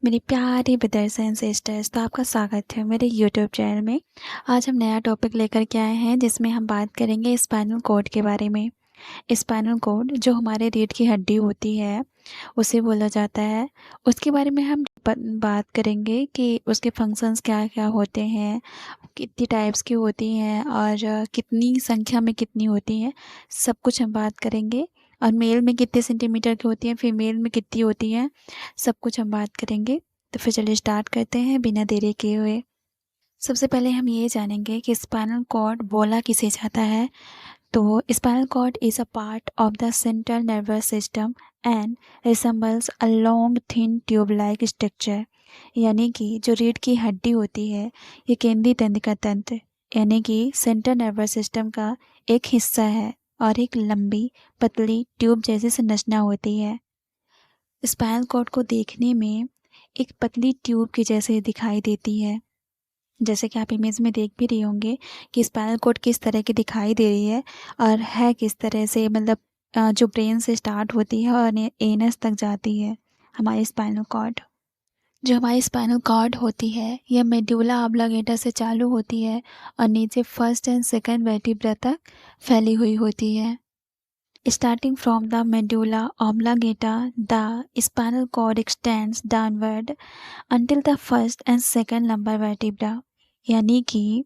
मेरे प्यारे brothers and sisters, तो आपका स्वागत है मेरे यूट्यूब चैनल में। आज हम नया टॉपिक लेकर के आए हैं जिसमें हम बात करेंगे स्पाइनल कॉर्ड के बारे में। स्पाइनल कॉर्ड जो हमारे रीढ़ की हड्डी होती है उसे बोला जाता है। उसके बारे में हम बात करेंगे कि उसके फंक्शंस क्या क्या होते हैं, कितनी टाइप्स की होती हैं और कितनी संख्या में कितनी होती हैं, सब कुछ हम बात करेंगे। और मेल में कितने सेंटीमीटर की होती हैं, फीमेल में कितनी होती हैं, सब कुछ हम बात करेंगे। तो फिर चलिए स्टार्ट करते हैं बिना देरी किए हुए। सबसे पहले हम ये जानेंगे कि स्पाइनल कॉर्ड बोला किसे जाता है। तो spinal cord is a part of the central nervous system and resembles a long thin tube like structure. यानी कि जो रीढ़ की हड्डी होती है ये केंद्रीय तंत्रिका तंत्र यानी कि सेंट्रल नर्वस सिस्टम का एक हिस्सा है और एक लंबी पतली ट्यूब जैसी संरचना होती है। स्पाइनल कॉर्ड को देखने में एक पतली ट्यूब की जैसे दिखाई देती है। जैसे कि आप इमेज में देख भी रहे होंगे कि स्पाइनल कॉर्ड किस तरह की दिखाई दे रही है और है किस तरह से, मतलब जो ब्रेन से स्टार्ट होती है और एनस तक जाती है हमारी स्पाइनल कॉर्ड। जो हमारी स्पाइनल कॉर्ड होती है यह मेडुला ऑब्लिंगेटा से चालू होती है और नीचे फर्स्ट एंड सेकंड वर्टिब्रा तक फैली हुई होती है। Starting from the medulla oblongata, the spinal cord extends downward until the first and second lumbar vertebra। यानी कि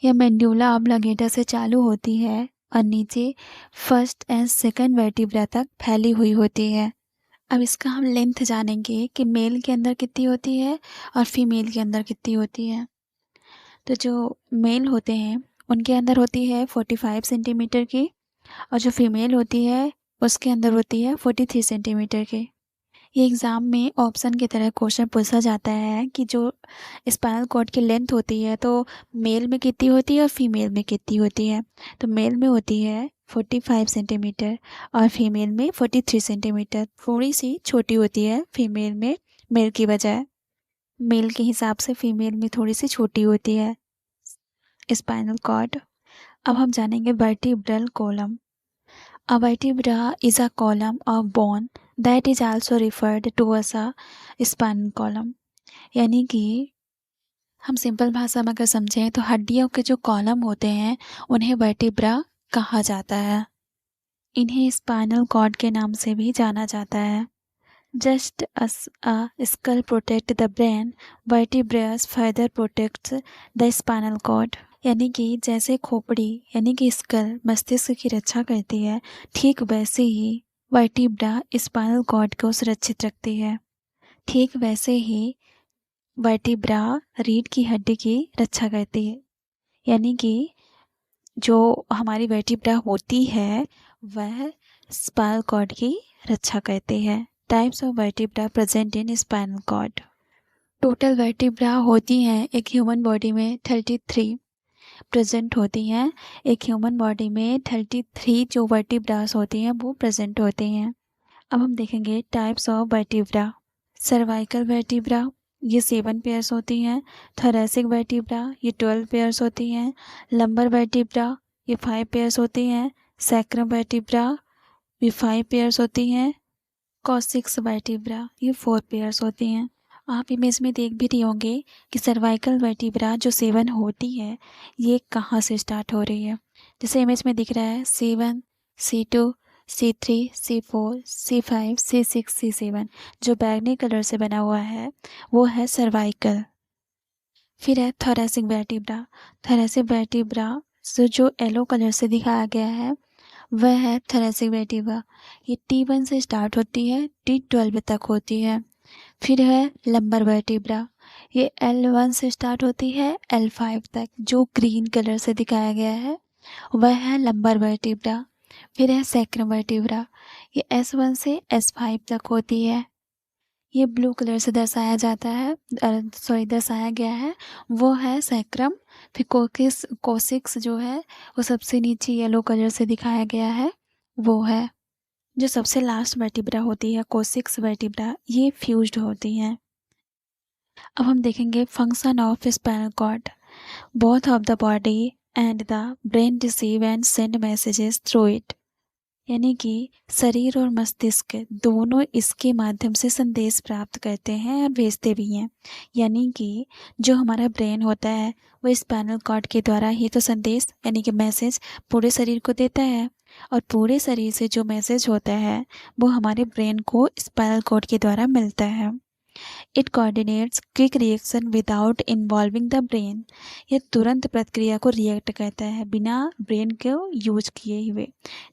यह मेडुला ऑब्लिंगेटा से चालू होती है और नीचे फर्स्ट एंड सेकंड वर्टिब्रा तक फैली हुई होती है। अब इसका हम लेंथ जानेंगे कि मेल के अंदर कितनी होती है और फीमेल के अंदर कितनी होती है। तो जो मेल होते हैं उनके अंदर होती है 45 सेंटीमीटर की और जो फीमेल होती है उसके अंदर होती है 43 सेंटीमीटर के। ये एग्ज़ाम में ऑप्शन की तरह क्वेश्चन पूछा जाता है कि जो स्पाइनल कॉर्ड की लेंथ होती है तो मेल में कितनी होती है और फीमेल में कितनी होती है। तो मेल में होती है 45 सेंटीमीटर और फीमेल में 43 सेंटीमीटर। थोड़ी सी छोटी होती है फीमेल में मेल की बजाय। मेल के हिसाब से फीमेल में थोड़ी सी छोटी होती है स्पाइनल कॉर्ड। अब हम जानेंगे vertebral column. A vertebra is a column of bone that is also referred to as a spinal column। यानी कि हम सिंपल भाषा में अगर समझें तो हड्डियों के जो कॉलम होते हैं उन्हें वर्टिब्रा कहा जाता है। इन्हें स्पाइनल कॉर्ड के नाम से भी जाना जाता है। Just as a skull protect the brain, vertebrae further protects the spinal cord। यानी कि जैसे खोपड़ी यानी कि स्कल मस्तिष्क की रक्षा करती है, ठीक वैसे ही वर्टिब्रा स्पाइनल कॉर्ड को सुरक्षित रखती है। ठीक वैसे ही वर्टिब्रा रीढ़ की हड्डी की रक्षा करती है। यानी कि जो हमारी वर्टिब्रा होती है वह स्पाइनल कॉर्ड की रक्षा करती है। Types of vertebra present in spinal cord. Total vertebra होती हैं एक ह्यूमन बॉडी में 33 प्रेजेंट होती हैं। एक ह्यूमन बॉडी में 33 जो वर्टिब्रास होती हैं वो प्रेजेंट होती हैं। अब हम देखेंगे types of vertebra. Cervical vertebra ये 7 पेयर्स होती हैं। थोरैसिक वर्टिब्रा ये 12 पेयर्स होती हैं। लंबर वर्टिब्रा ये 5 पेयर्स होती हैं। सैक्रम वर्टिब्रा ये 5 पेयर्स होती हैं। कॉक्सिक्स वर्टिब्रा ये 4 पेयर्स होती हैं। आप इमेज में देख भी रहे होंगे कि सर्वाइकल वर्टिब्रा जो 7 होती है ये कहाँ से स्टार्ट हो रही है। जैसे इमेज में दिख रहा है C1, C2, C3, C4, C5, C6, C7। जो बैगनी कलर से बना हुआ है वो है सर्वाइकल। फिर है थोरैसिक वर्टिब्रा। थोरैसिक वर्टिब्रा जो येलो कलर से दिखाया गया है वह है थोरैसिक वर्टिब्रा। ये T1 से स्टार्ट होती है, T12 तक होती है। फिर है लंबर वर्टिब्रा। ये L1 से स्टार्ट होती है L5 तक। जो ग्रीन कलर से दिखाया गया है वह है लंबर वर्टिब्रा। फिर है सैक्रम वर्टिब्रा। ये S1 से S5 तक होती है। ये ब्लू कलर से दर्शाया जाता है, दर्शाया गया है, वो है सैक्रम। फिर कोसिक्स जो है वो सबसे नीचे येलो कलर से दिखाया गया है, वो है। जो सबसे लास्ट वर्टिब्रा होती है कोसिक्स वर्टिब्रा, ये फ्यूज्ड होती हैं। अब हम देखेंगे function of spinal cord. Both of the body and the brain receive and send messages through it. यानी कि शरीर और मस्तिष्क दोनों इसके माध्यम से संदेश प्राप्त करते हैं और भेजते भी हैं। यानी कि जो हमारा ब्रेन होता है वो स्पाइनल कॉर्ड के द्वारा ही तो संदेश यानी कि मैसेज पूरे शरीर को देता है, और पूरे शरीर से जो मैसेज होता है वो हमारे ब्रेन को स्पाइनल कॉर्ड के द्वारा मिलता है। It coordinates quick reaction without involving the brain. ये तुरंत प्रतिक्रिया को रिएक्ट करता है बिना ब्रेन को यूज किए हुए।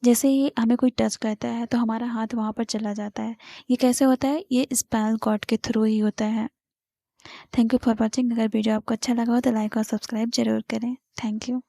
जैसे ही हमें कोई टच करता है तो हमारा हाथ वहाँ पर चला जाता है। ये कैसे होता है? ये स्पाइनल कॉर्ड के थ्रू ही होता है। Thank you for watching. अगर वीडियो आपको अच्छा लगा हो तो लाइक और सब्सक्राइब जरूर करें। Thank you.